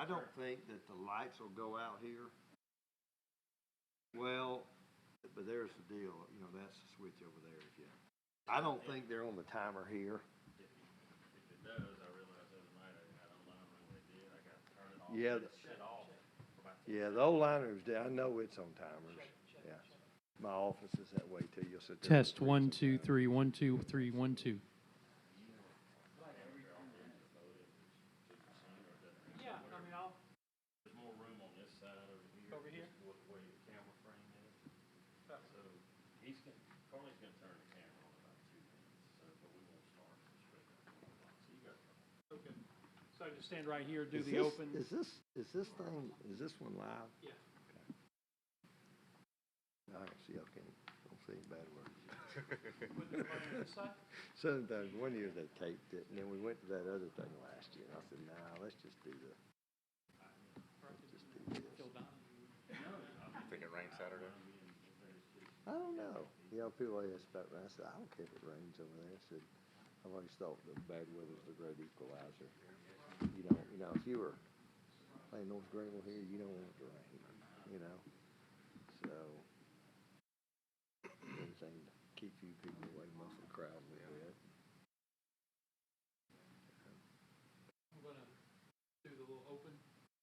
I don't think that the lights will go out here. Well, but there's the deal, you know, that's the switch over there. If you, I don't think they're on the timer here. If it does, I realized the other night I had online when they did. I got to turn it off. Yeah. It shut off for about 10 Yeah, the seconds. old liners, I know it's on timers. Yeah. My office is that way too. You'll sit there. Test 1 2 3 1 2 3 1 2. Yeah, I mean, there's more room on this side over here. Over here? Just the way the camera frame is. So Carly's gonna turn the camera on in about 2 minutes. So, but we won't start straight up. So you got. Okay. So I just stand right here, do Is the this- open. Is this one live? Yeah. Okay. I don't see, don't see any bad words. Put the right on this side. Sometimes one year they taped it, and then we went to that other thing last year, and I said, nah, let's just do this. Phil Don. Think it rained Saturday? I don't know. You know, people always ask about rain. I said, I don't care if it rains over there. I said, I've always thought the bad weather's the great equalizer. You know, if you were playing North Greenville here, you don't want it to rain, you know. So, anything to keep you people away, muffle the crowd a little bit. I'm going to do the little open.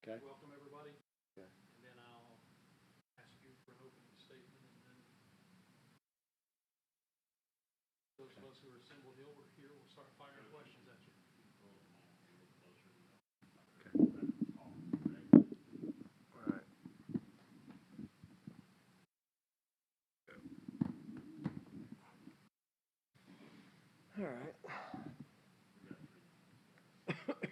Okay. Welcome, everybody. Okay. And then I'll ask you for an opening statement. And then those of us who are assembled here, we'll start firing questions at you. All right. All right.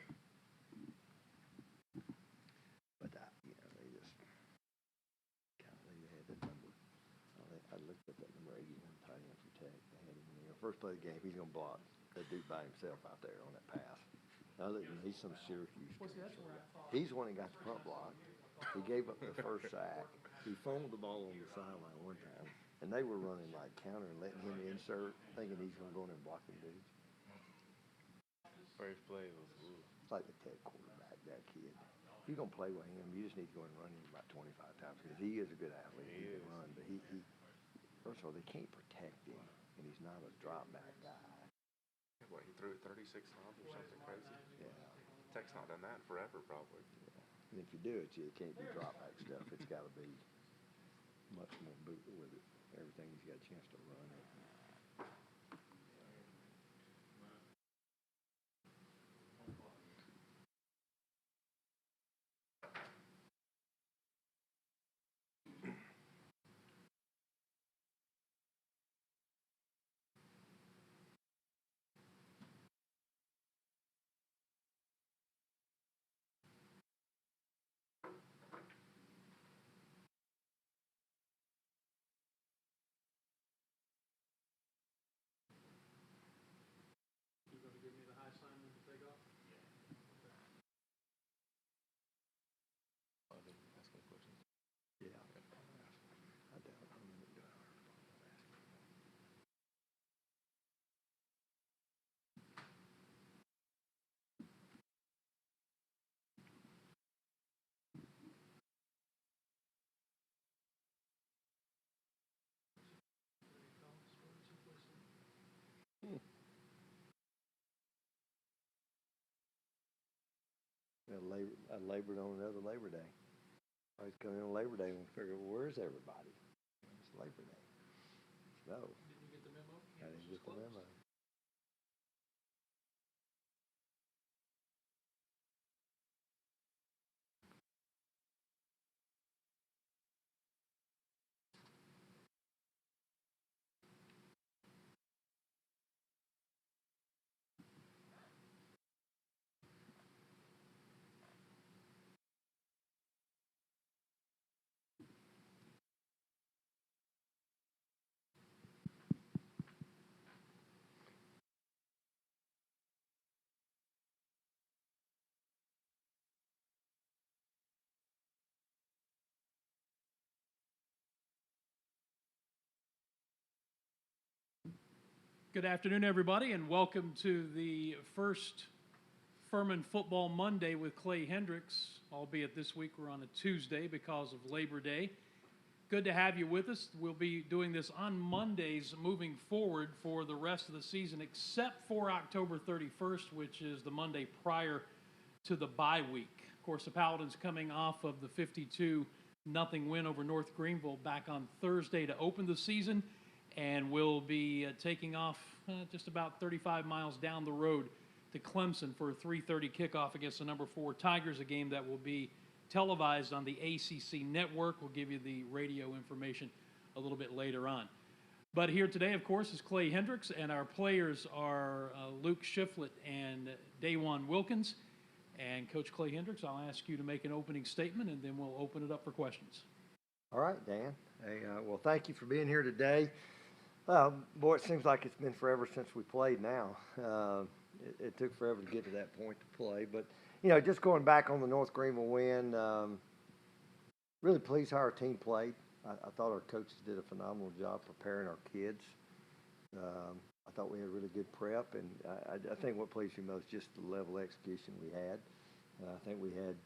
But you know, they just kind of they had that number. I looked at that number 81 tight end for Tech. They had him in there. First play of the game, he's gonna block that dude by himself out there on that pass. Now that he's some Syracuse. He's the one that got the front block. He gave up the first sack. He fumbled the ball on the sideline one time, and they were running like counter and letting him insert, thinking he's gonna go in there and block them dudes. First play was ooh. It's like the Tech quarterback, that kid. If you're gonna play with him, you just need to go and run him about 25 times because he is a good athlete. He can run, but he first of all, they can't protect him, and he's not a drop back guy. What, he threw it 36 times or something crazy? Yeah. Tech's not done that in forever, probably. Yeah. And if you do it, it can't be drop back stuff. It's got to be much more boot with it. Everything he's got a chance to run it. You're going to give me the high sign when you take off? Are they asking questions? Yeah. I doubt I'm going to do it. I labored on another Labor Day. I was coming on Labor Day and figured, well, where's everybody? It's Labor Day. No, Didn't you get the memo? I didn't get the memo. Good afternoon, everybody, and welcome to the first Furman Football Monday with Clay Hendrix. albeit this week we're on a Tuesday because of Labor Day. Good to have you with us. We'll be doing this on Mondays moving forward for the rest of the season, except for October 31st, which is the Monday prior to the bye week. Of course, the Paladins coming off of the 52-0 win over North Greenville back on Thursday to open the season, and we'll be taking off just about 35 miles down the road to Clemson for a 3:30 kickoff against the number 4 Tigers, a game that will be televised on the ACC network. We'll give you the radio information a little bit later on. But here today, of course, is Clay Hendrix, and our players are Luke Shiflett and Dawan Wilkins. And Coach Clay Hendrix, I'll ask you to make an opening statement, and then we'll open it up for questions. All right, Dan. Hey, well, thank you for being here today. Boy, it seems like it's been forever since we played now. It took forever to get to that point to play. But, you know, just going back on the North Greenville win, really pleased how our team played. I thought our coaches did a phenomenal job preparing our kids. I thought we had really good prep, and I think what pleased me most just the level of execution we had. I think we had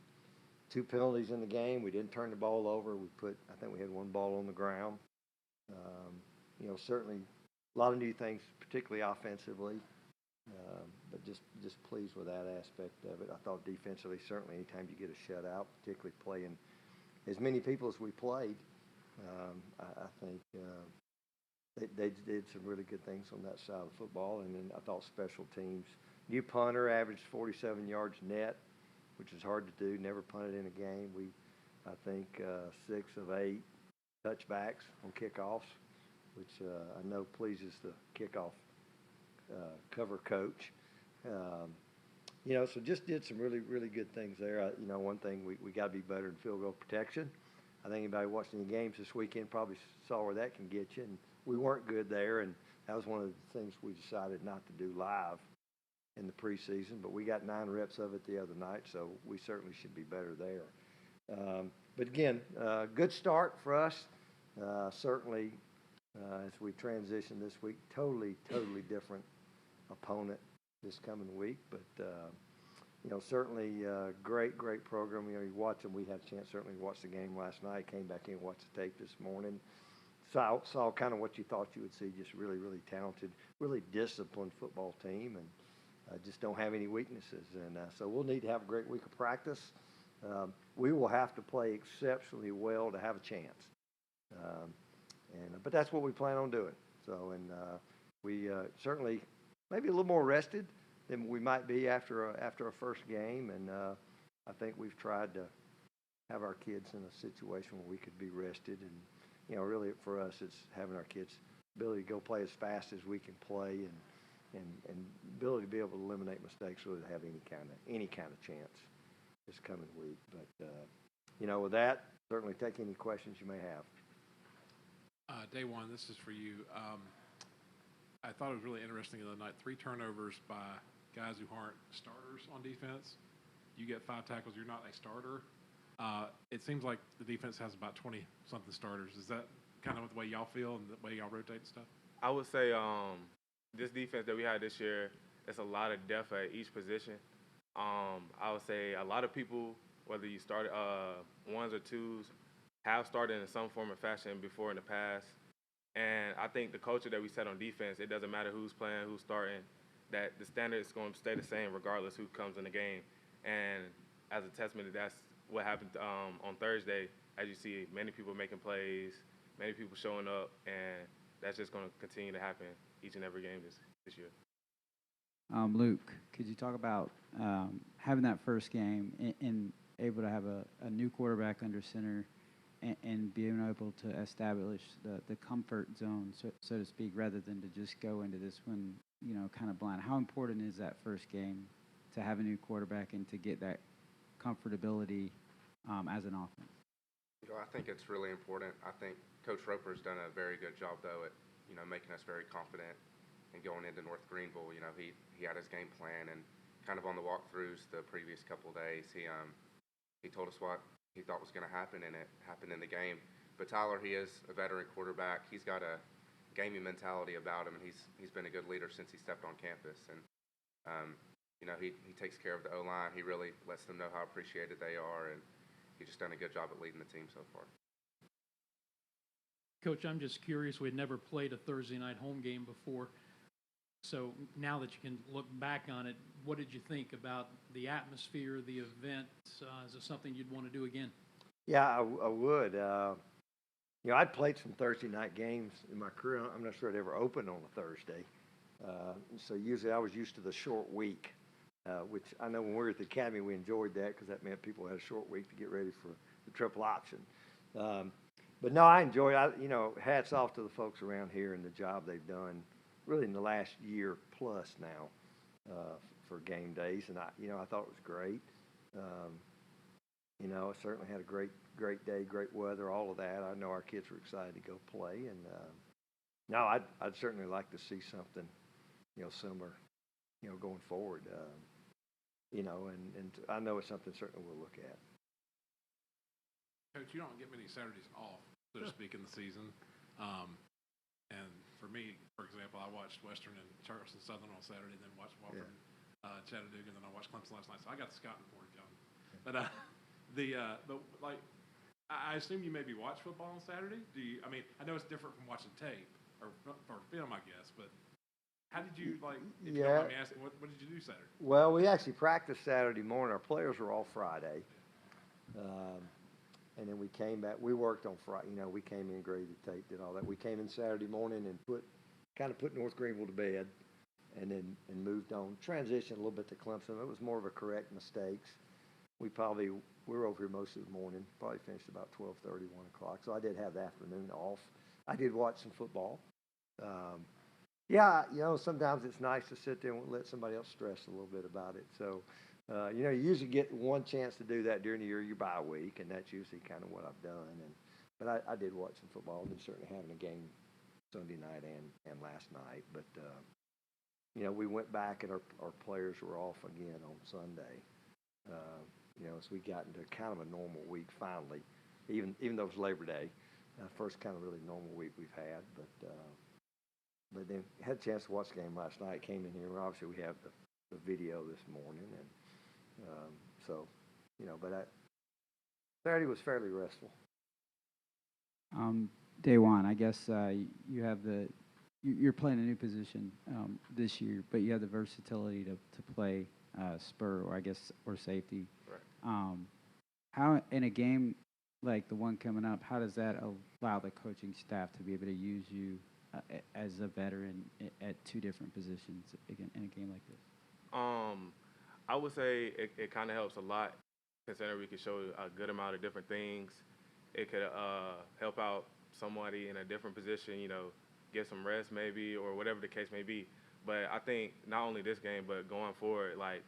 2 penalties in the game. We didn't turn the ball over. I think we had 1 ball on the ground. You know, certainly a lot of new things, particularly offensively, but just pleased with that aspect of it. I thought defensively, certainly anytime you get a shutout, particularly playing as many people as we played, I think they did some really good things on that side of football. And then I thought special teams, new punter averaged 47 yards net, which is hard to do, never punted in a game. I think 6 of 8 touchbacks on kickoffs, which I know pleases the kickoff cover coach. You know, so just did some really, really good things there. You know, one thing, we got to be better in field goal protection. I think anybody watching the games this weekend probably saw where that can get you, and we weren't good there, and that was one of the things we decided not to do live in the preseason, but we got 9 reps of it the other night, so we certainly should be better there. But again, good start for us. Certainly, as we transition this week, totally different opponent this coming week, but you know, certainly great program. You know, you watch them. We had a chance certainly to watch the game last night. Came back in and watched the tape this morning. Saw kind of what you thought you would see. Just really talented, really disciplined football team, and just don't have any weaknesses. And so we'll need to have a great week of practice. We will have to play exceptionally well to have a chance. But that's what we plan on doing. So, and we certainly maybe a little more rested than we might be after a first game. And I think we've tried to have our kids in a situation where we could be rested. And, you know, really for us, it's having our kids' ability to go play as fast as we can play and ability to be able to eliminate mistakes, really to have any kind of chance this coming week. But, you know, with that, certainly take any questions you may have. Day one, this is for you. I thought it was really interesting the other night. 3 turnovers by guys who aren't starters on defense. You get 5 tackles, you're not a starter. It seems like the defense has about 20-something starters. Is that kind of the way y'all feel and the way y'all rotate and stuff? I would say this defense that we had this year, it's a lot of depth at each position. I would say a lot of people, whether you started 1s or 2s, have started in some form or fashion before in the past. And I think the culture that we set on defense, it doesn't matter who's playing, who's starting, that the standard is going to stay the same regardless who comes in the game. And as a testament, that's what happened on Thursday. As you see, many people making plays, many people showing up, and that's just going to continue to happen each and every game this year. Luke, could you talk about having that first game and able to have a new quarterback under center and being able to establish the comfort zone, so to speak, rather than to just go into this one, you know, kind of blind? How important is that first game to have a new quarterback and to get that comfortability as an offense? You know, I think it's really important. I think Coach Roper's done a very good job, though, at, you know, making us very confident and going into North Greenville. You know, he had his game plan, and kind of on the walkthroughs the previous couple of days, he told us what he thought was going to happen, and it happened in the game. But Tyler, he is a veteran quarterback. He's got a gaming mentality about him, and he's been a good leader since he stepped on campus. And You know, he takes care of the O-line. He really lets them know how appreciated they are, and he's just done a good job at leading the team so far. Coach, I'm just curious. We had never played a Thursday night home game before. So now that you can look back on it, what did you think about the atmosphere, the event? Is it something you'd want to do again? Yeah, I would. You know, I'd played some Thursday night games in my career. I'm not sure it ever opened on a Thursday. So usually I was used to the short week, which I know when we were at the academy we enjoyed that because that meant people had a short week to get ready for the triple option. But no, I enjoy it. You know, hats off to the folks around here and the job they've done really in the last year plus now for game days. And I thought it was great. You know, I certainly had a great day, great weather, all of that. I know our kids were excited to go play, and no, I'd certainly like to see something, you know, similar, you know, going forward. You know, and I know it's something certainly we'll look at. Coach, you don't get many Saturdays off, so to speak, in the season. And for me, for example, I watched Western and Charleston Southern on Saturday, then watched Wofford, Chattanooga, and then I watched Clemson last night. So I got the scouting report going. But I assume you maybe watch football on Saturday. Do you? I mean, I know it's different from watching tape or film, I guess. But how did you If you don't mind me asking, what did you do Saturday? Well, we actually practiced Saturday morning. Our players were all Friday, and then we came back. We worked on Friday. You know, we came in, graded tape, did all that. We came in Saturday morning and put North Greenville to bed, and then moved on. Transitioned a little bit to Clemson. It was more of a correct mistakes. We were over here most of the morning, probably finished about 12:30, 1 o'clock. So I did have the afternoon off. I did watch some football. Yeah, you know, sometimes it's nice to sit there and let somebody else stress a little bit about it. So, you know, you usually get one chance to do that during the year, your bye week, and that's usually kind of what I've done. But I did watch some football, and certainly having a game Sunday night and last night. But, you know, we went back, and our players were off again on Sunday. You know, as we got into kind of a normal week finally, even though it was Labor Day, first kind of really normal week we've had. But then had a chance to watch the game last night. Came in here. Obviously, we have the video this morning, and so you know. But Saturday was fairly restful. Day1, I guess you have you're playing a new position this year, but you have the versatility to play spur or safety. Right. How in a game like the one coming up, how does that allow the coaching staff to be able to use you as a veteran at two different positions in a game like this? I would say it kind of helps a lot, considering we can show a good amount of different things. It could help out somebody in a different position, you know, get some rest maybe, or whatever the case may be. But I think not only this game, but going forward, like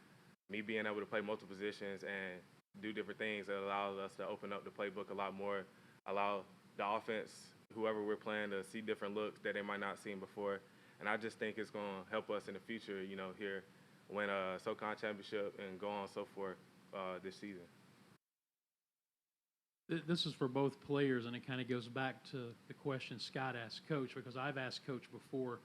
me being able to play multiple positions and do different things, it allows us to open up the playbook a lot more, allow the offense, whoever we're playing, to see different looks that they might not seen before. And I just think it's going to help us in the future, you know, here win a SoCon championship and go on so forth this season. This is for both players, and it kind of goes back to the question Scott asked Coach, because I've asked Coach before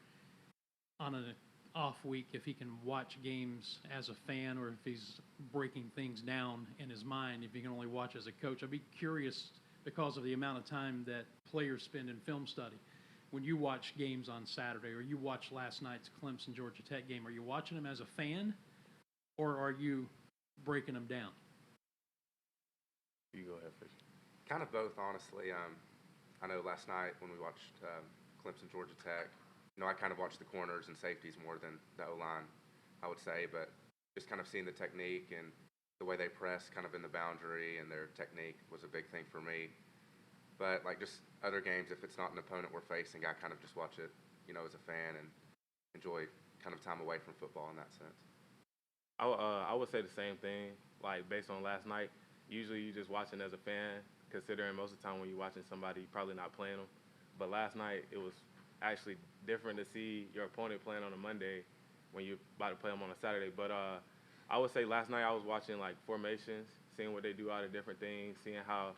on an off week if he can watch games as a fan or if he's breaking things down in his mind, if he can only watch as a coach. I'd be curious, because of the amount of time that players spend in film study, when you watch games on Saturday or you watch last night's Clemson-Georgia Tech game, are you watching them as a fan or are you breaking them down? You go ahead, Fisher. Kind of both, honestly. I know last night when we watched Clemson-Georgia Tech, you know, I kind of watched the corners and safeties more than the O-line, I would say, but just kind of seeing the technique and the way they press kind of in the boundary and their technique was a big thing for me. But like just other games, if it's not an opponent we're facing, I kind of just watch it, you know, as a fan and enjoy kind of time away from football in that sense. I would say the same thing. Like based on last night, usually you just watching as a fan, considering most of the time when you're watching somebody, you're probably not playing them. But last night it was actually different to see your opponent playing on a Monday when you're about to play them on a Saturday. But I would say last night I was watching like formations, seeing what they do out of different things, seeing how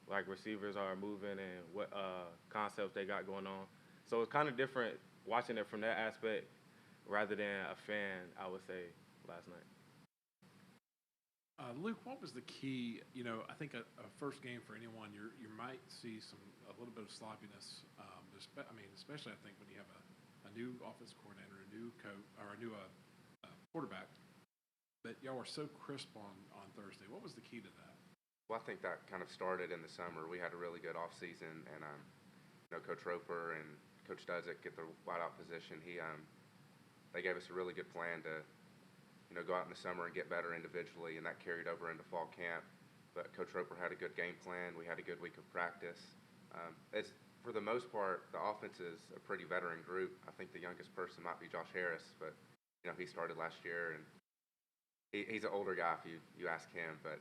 like receivers are moving and what concepts they got going on. So it's kind of different watching it from that aspect rather than a fan, I would say, last night. Luke, what was the key? You know, I think a first game for anyone, you might see a little bit of sloppiness. Especially I think when you have a new offense coordinator, a new coach, or a new quarterback. But y'all were so crisp on Thursday. What was the key to that? Well, I think that kind of started in the summer. We had a really good off season, and Coach Roper and Coach Dudzik get the wideout position. They gave us a really good plan to go out in the summer and get better individually, and that carried over into fall camp. But Coach Roper had a good game plan. We had a good week of practice. For the most part, the offense is a pretty veteran group. I think the youngest person might be Josh Harris, but he started last year, and he's an older guy if you ask him. But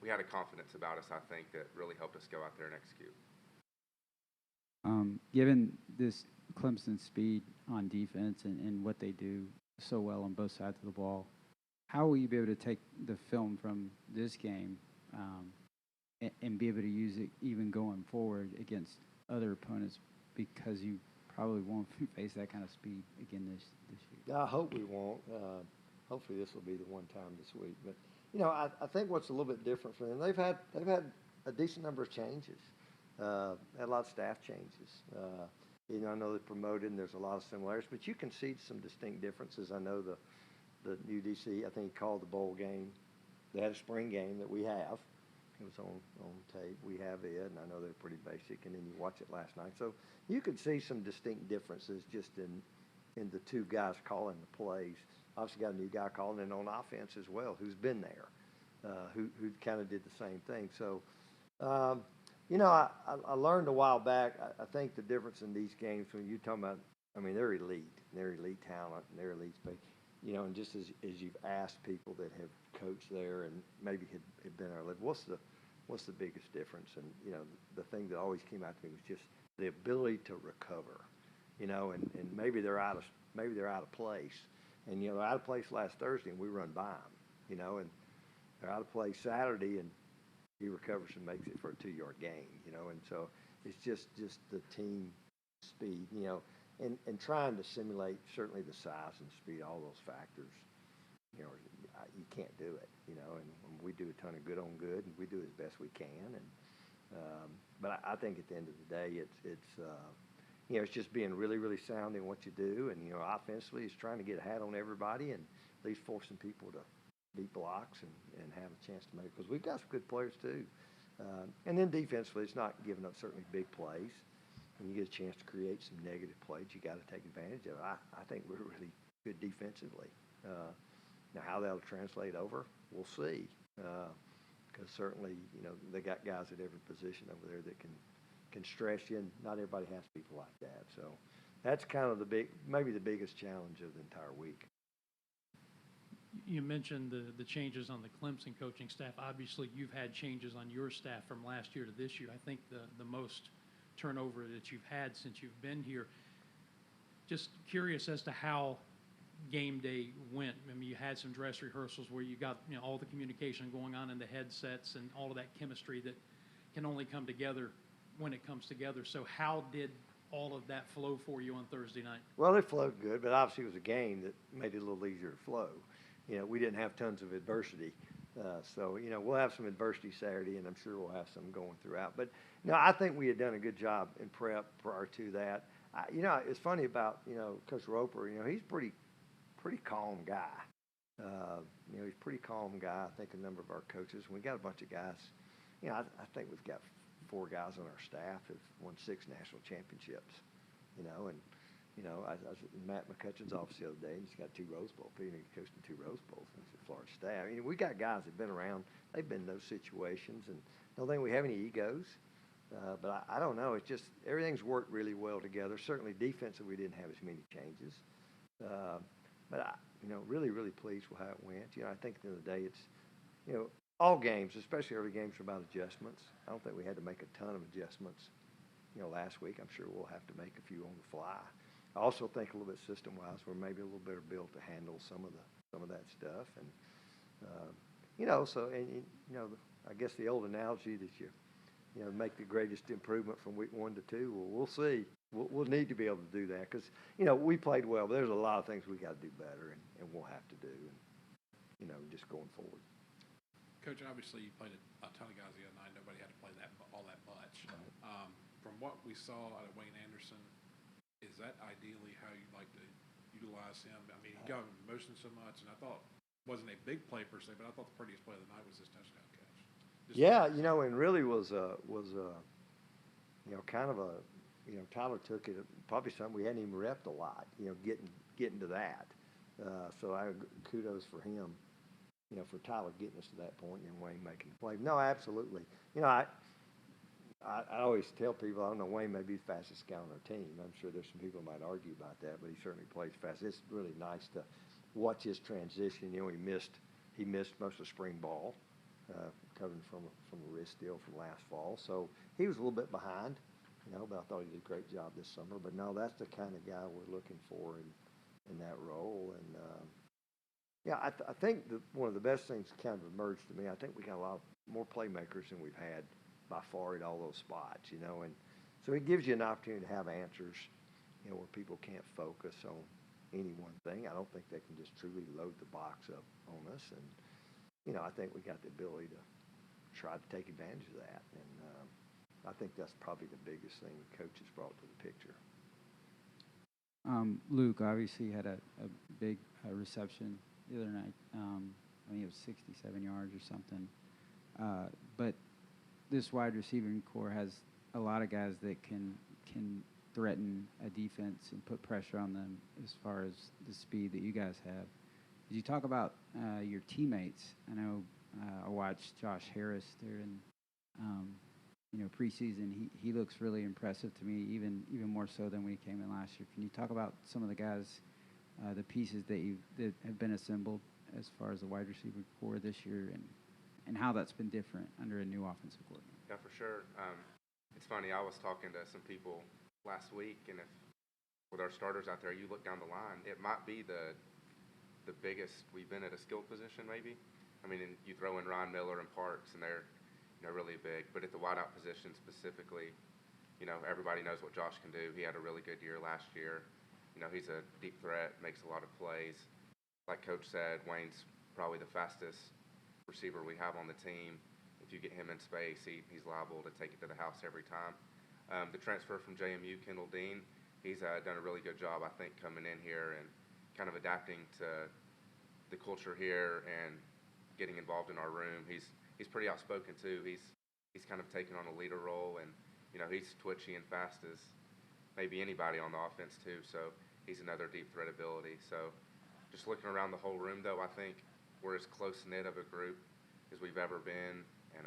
we had a confidence about us, I think, that really helped us go out there and execute. Given this Clemson speed on defense and what they do so well on both sides of the ball, how will you be able to take the film from this game and be able to use it even going forward against other opponents, because you probably won't face that kind of speed again this year? I hope we won't. Hopefully this will be the one time this week. But I think what's a little bit different for them, they've had a decent number of changes. Had a lot of staff changes. I know they promoted, and there's a lot of similarities, but you can see some distinct differences. I know the new DC, I think he called the bowl game. They had a spring game that we have. It was on tape. We have it, and I know they're pretty basic, and then you watch it last night. So you could see some distinct differences just in the two guys calling the plays. Obviously got a new guy calling in on offense as well, who's been there, who kind of did the same thing. So, I learned a while back, I think the difference in these games when you're talking about, they're elite. They're elite talent, and they're elite space. And just as you've asked people that have coached there and maybe had been our level, what's the biggest difference? And, the thing that always came out to me was just the ability to recover, and maybe they're out of place. And, they're out of place last Thursday, and we run by them, and they're out of place Saturday, and he recovers and makes it for a 2-yard gain, and so it's just the team speed, and trying to simulate certainly the size and speed, all those factors, you can't do it, and we do a ton of good on good, and we do as best we can, and but I think at the end of the day, it's just being really, really sound in what you do, and offensively, it's trying to get a hat on everybody and at least forcing people to beat blocks and have a chance to make it, because we've got some good players too. And then defensively, it's not giving up certainly big plays. When you get a chance to create some negative plays, you got to take advantage of it. I think we're really good defensively. Now, how that'll translate over, we'll see. Because certainly, they got guys at every position over there that can stress you, and not everybody has people like that. So that's kind of maybe the biggest challenge of the entire week. You mentioned the changes on the Clemson coaching staff. Obviously, you've had changes on your staff from last year to this year. I think the most turnover that you've had since you've been here. Just curious as to how game day went. You had some dress rehearsals where you got all the communication going on in the headsets and all of that chemistry that can only come together when it comes together. So how did all of that flow for you on Thursday night? Well, it flowed good, but obviously it was a game that made it a little easier to flow. We didn't have tons of adversity. So, we'll have some adversity Saturday, and I'm sure we'll have some going throughout. But, I think we had done a good job in prep prior to that. It's funny about, Coach Roper, he's pretty calm guy. He's a pretty calm guy. I think a number of our coaches, we got a bunch of guys, I think we've got 4 guys on our staff who've won 6 national championships, and I was at Matt McCutcheon's office the other day, and he's got 2 Rose Bowl. He coached in 2 Rose Bowls in the Florida staff. We got guys that have been around. They've been in those situations, and I don't think we have any egos. But I don't know. It's just everything's worked really well together. Certainly defensively, we didn't have as many changes. But really, really pleased with how it went. I think at the end of the day, it's, all games, especially early games, are about adjustments. I don't think we had to make a ton of adjustments, last week. I'm sure we'll have to make a few on the fly. I also think a little bit system-wise, we're maybe a little better built to handle some of that stuff, and I guess the old analogy that you make the greatest improvement from week 1 to 2. Well, we'll see. we'll need to be able to do that because, you know, we played well, but there's a lot of things we got to do better, and we'll have to do, and, you know, just going forward. Coach, obviously you played a ton of guys the other night. Nobody had to play all that much. From what we saw out of Wayne Anderson, is that ideally how you'd like to utilize him? I mean, he got him in motion so much, and I thought wasn't a big play per se, but I thought the prettiest play of the night was his touchdown catch. Yeah, you know, and really was you know, kind of a, you know, Tyler took it, probably something we hadn't even repped a lot, you know, getting to that. So kudos for him, you know, for Tyler getting us to that point and Wayne making the play. No, absolutely. You know, I always tell people, I don't know, Wayne may be the fastest guy on our team. I'm sure there's some people who might argue about that, but he certainly plays fast. It's really nice to watch his transition. You know, he missed most of spring ball, coming from a wrist deal from last fall. So he was a little bit behind, you know, but I thought he did a great job this summer. But no, that's the kind of guy we're looking for in that role. And yeah, I think that one of the best things that kind of emerged to me, I think we got a lot more playmakers than we've had by far at all those spots, you know. And so it gives you an opportunity to have answers, you know, where people can't focus on any one thing. I don't think they can just truly load the box up on us. And, you know, I think we got the ability to try to take advantage of that. And I think that's probably the biggest thing the coach has brought to the picture. Luke obviously had a big reception the other night. I think it was 67 yards or something. But this wide receiving core has a lot of guys that can threaten a defense and put pressure on them as far as the speed that you guys have. Did you talk about your teammates? I know I watched Josh Harris there in you know, preseason. He looks really impressive to me, even more so than when he came in last year. Can you talk about some of the guys, the pieces that have been assembled as far as the wide receiver core this year, and how that's been different under a new offensive coordinator? Yeah, for sure. It's funny. I was talking to some people last week, and if with our starters out there, you look down the line, it might be the biggest we've been at a skill position, maybe. I mean, and you throw in Ryan Miller and Parks, and they're, you know, really big. But at the wideout position specifically, you know, everybody knows what Josh can do. He had a really good year last year. You know, he's a deep threat, makes a lot of plays. Like Coach said, Wayne's probably the fastest receiver we have on the team. If you get him in space, he's liable to take it to the house every time. The transfer from JMU, Kendall Dean, he's done a really good job, I think, coming in here and kind of adapting to the culture here and getting involved in our room. He's pretty outspoken too. He's kind of taken on a leader role, and you know, he's twitchy and fast as maybe anybody on the offense too. So he's another deep threat ability. So just looking around the whole room, though, I think we're as close knit of a group as we've ever been, and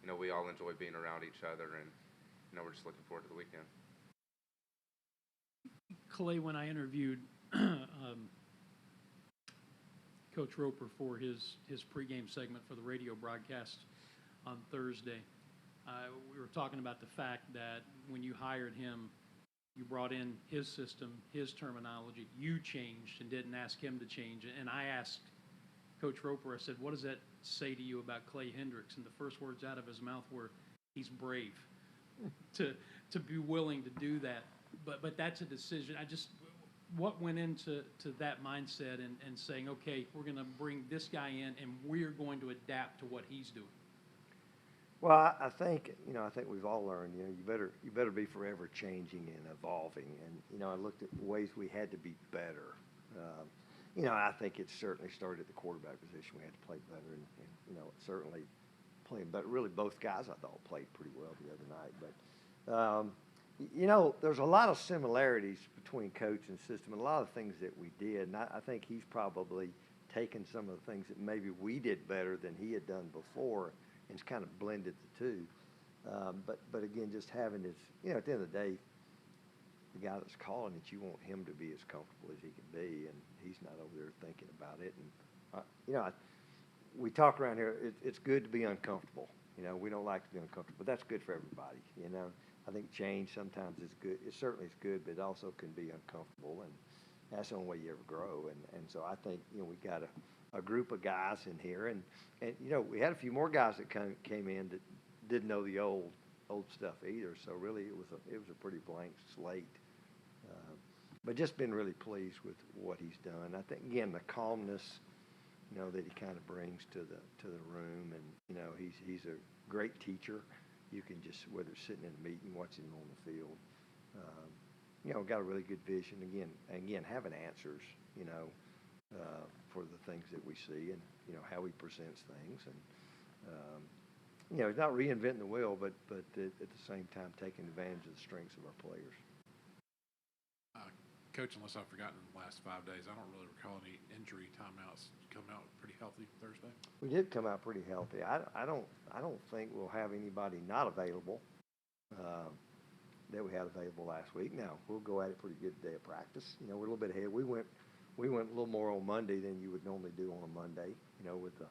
you know, we all enjoy being around each other, and you know, we're just looking forward to the weekend. Clay, when I interviewed Coach Roper for his pregame segment for the radio broadcast on Thursday, we were talking about the fact that when you hired him, you brought in his system, his terminology. You changed and didn't ask him to change. And I asked Coach Roper, I said, what does that say to you about Clay Hendrix? And the first words out of his mouth were, he's brave to be willing to do that. But that's a decision. What went into that mindset and saying, okay, we're going to bring this guy in and we're going to adapt to what he's doing? Well, I think, you know, I think we've all learned, you know, you better be forever changing and evolving. And, you know, I looked at ways we had to be better. You know, I think it certainly started at the quarterback position. We had to play better, and you know, certainly playing better. Really, both guys I thought played pretty well the other night. But you know, there's a lot of similarities between coach and system, and a lot of things that we did. And I think he's probably taken some of the things that maybe we did better than he had done before, and it's kind of blended the two. But again, just having his, you know, at the end of the day, the guy that's calling it, you want him to be as comfortable as he can be, and he's not over there thinking about it. And you know, we talk around here. It's good to be uncomfortable. You know, we don't like to be uncomfortable, but that's good for everybody. You know, I think change sometimes is good. It certainly is good, but it also can be uncomfortable, and that's the only way you ever grow. And so I think, you know, we got a group of guys in here, and you know, we had a few more guys that came in that didn't know the old old stuff either. So really, it was a pretty blank slate. But just been really pleased with what he's done. I think again the calmness, that he kind of brings to the room, and he's a great teacher. You can just, whether it's sitting in a meeting, watching him on the field, got a really good vision. Again, having answers, for the things that we see, and how he presents things, and he's not reinventing the wheel, but at the same time taking advantage of the strengths of our players. Coach, unless I've forgotten in the last 5 days, I don't really recall any injury timeouts. You come out pretty healthy Thursday? We did come out pretty healthy. I don't think we'll have anybody not available that we had available last week. Now, we'll go at it pretty good day of practice. We're a little bit ahead. We went a little more on Monday than you would normally do on a Monday, with the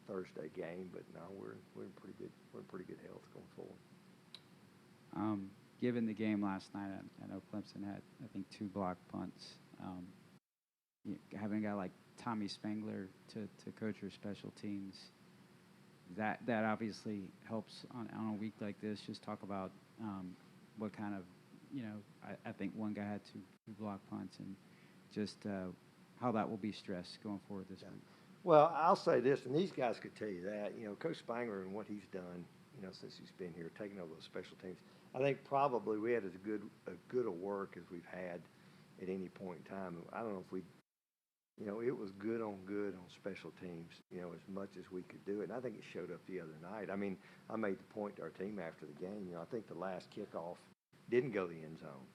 Thursday game. But no, we're in pretty good health going forward. Given the game last night, I know Clemson had, I think, 2 block punts. Having a guy like Tommy Spangler to coach your special teams, that obviously helps on a week like this. Just talk about what kind of, I think one guy had 2 block punts, and just how that will be stressed going forward this week. Well, I'll say this, and these guys could tell you that. Coach Spangler and what he's done, since he's been here, taking over those special teams. I think probably we had as good a work as we've had at any point in time. I don't know if it was good on special teams, as much as we could do it. And I think it showed up the other night. I mean, I made the point to our team after the game. I think the last kickoff didn't go the end zone,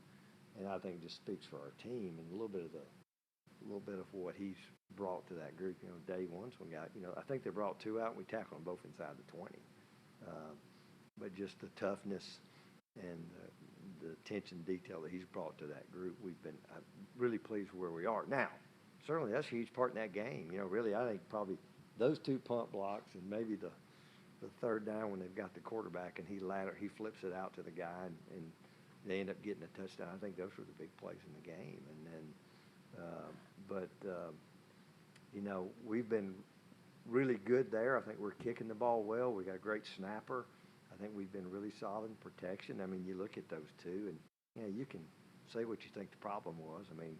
and I think it just speaks for our team and a little bit of what he's brought to that group. Day one's one guy. I think they brought 2 out, and we tackled them both inside the 20. But just the toughness and the attention to detail that he's brought to that group, I'm really pleased with where we are. Now, certainly that's a huge part in that game. Really, I think probably those 2 punt blocks and maybe the third down when they've got the quarterback and he flips it out to the guy and they end up getting a touchdown. I think those were the big plays in the game. And then, we've been really good there. I think we're kicking the ball well. We got a great snapper. I think we've been really solid in protection. I mean, you look at those 2, and you can say what you think the problem was. I mean,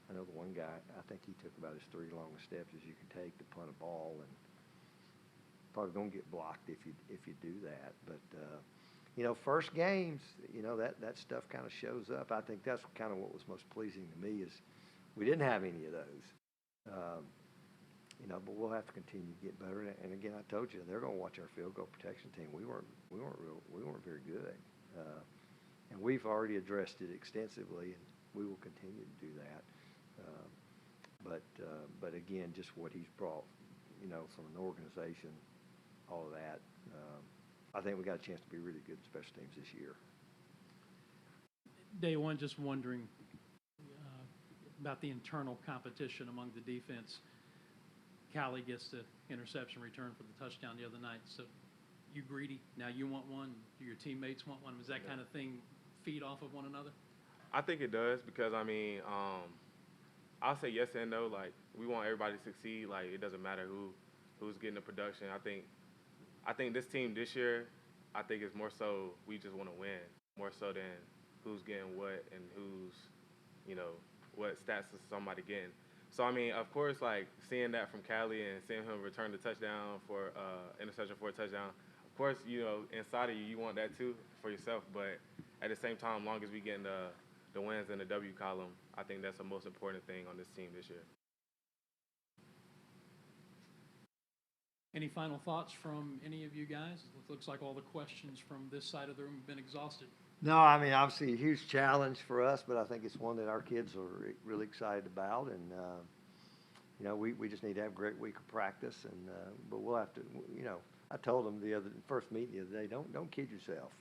I know the one guy, I think he took about as 3 longest steps as you can take to punt a ball, and probably going to get blocked if you do that. But first games, that stuff kind of shows up. I think that's kind of what was most pleasing to me is we didn't have any of those. But we'll have to continue to get better. And again, I told you they're going to watch our field goal protection team. We weren't very good, and we've already addressed it extensively, and we will continue to do that. But again, just what he's brought, from an organization, all of that. I think we got a chance to be really good at special teams this year. Day one, just wondering about the internal competition among the defense. Callie gets the interception return for the touchdown the other night. So you greedy, now you want one, do your teammates want one? Does that kind of thing feed off of one another? I think it does because, I mean, I'll say yes and no. Like, we want everybody to succeed. Like, it doesn't matter who's getting the production. I think this team this year, I think it's more so we just want to win, more so than who's getting what and who's, what stats is somebody getting. So, I mean, of course, like, seeing that from Callie and seeing him return the touchdown for interception for a touchdown, of course, inside of you, you want that too for yourself. But at the same time, as long as we get in the wins in the W column, I think that's the most important thing on this team this year. Any final thoughts from any of you guys? It looks like all the questions from this side of the room have been exhausted. No, I mean, obviously a huge challenge for us, but I think it's one that our kids are really excited about. And, we just need to have a great week of practice. And but we'll have to, I told them first meeting the other day, don't kid yourself.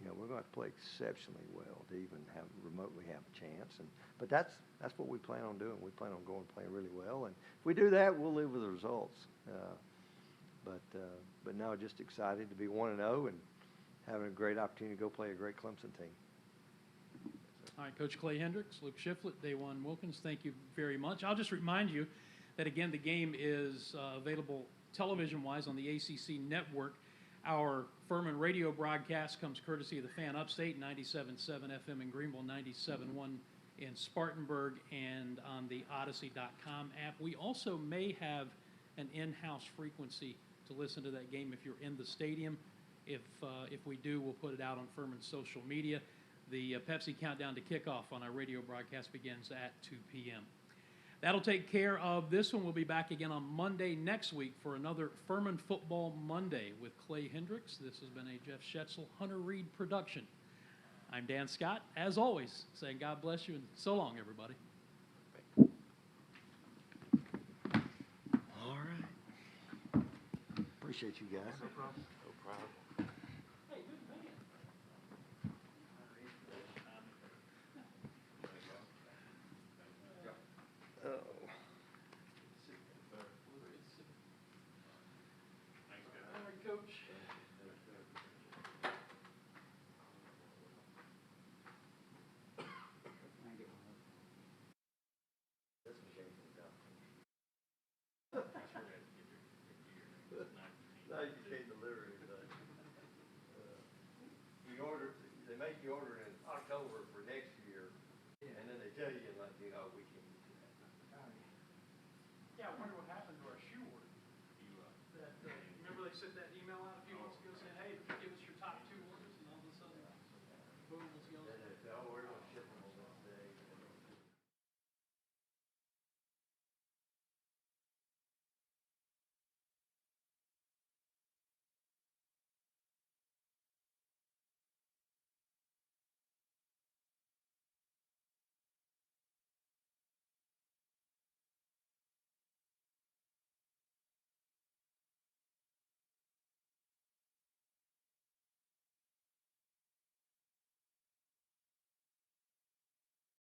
We're going to have to play exceptionally well to even remotely have a chance. But that's what we plan on doing. We plan on going and playing really well. And if we do that, we'll live with the results. But no, just excited to be 1-0 and having a great opportunity to go play a great Clemson team. All right, Coach Clay Hendrix, Luke Shiflett, Daywan Wilkins, thank you very much. I'll just remind you that, again, the game is available television-wise on the ACC network. Our Furman radio broadcast comes courtesy of the Fan Upstate, 97.7 FM in Greenville, 97.1 in Spartanburg, and on the Odyssey.com app. We also may have an in-house frequency to listen to that game if you're in the stadium. If we do, we'll put it out on Furman's social media. The Pepsi countdown to kickoff on our radio broadcast begins at 2 p.m. That'll take care of this one. We'll be back again on Monday next week for another Furman Football Monday with Clay Hendrix. This has been a Jeff Schetzel, Hunter Reed production. I'm Dan Scott, as always, saying God bless you and so long, everybody. All right. Appreciate you guys. No problem.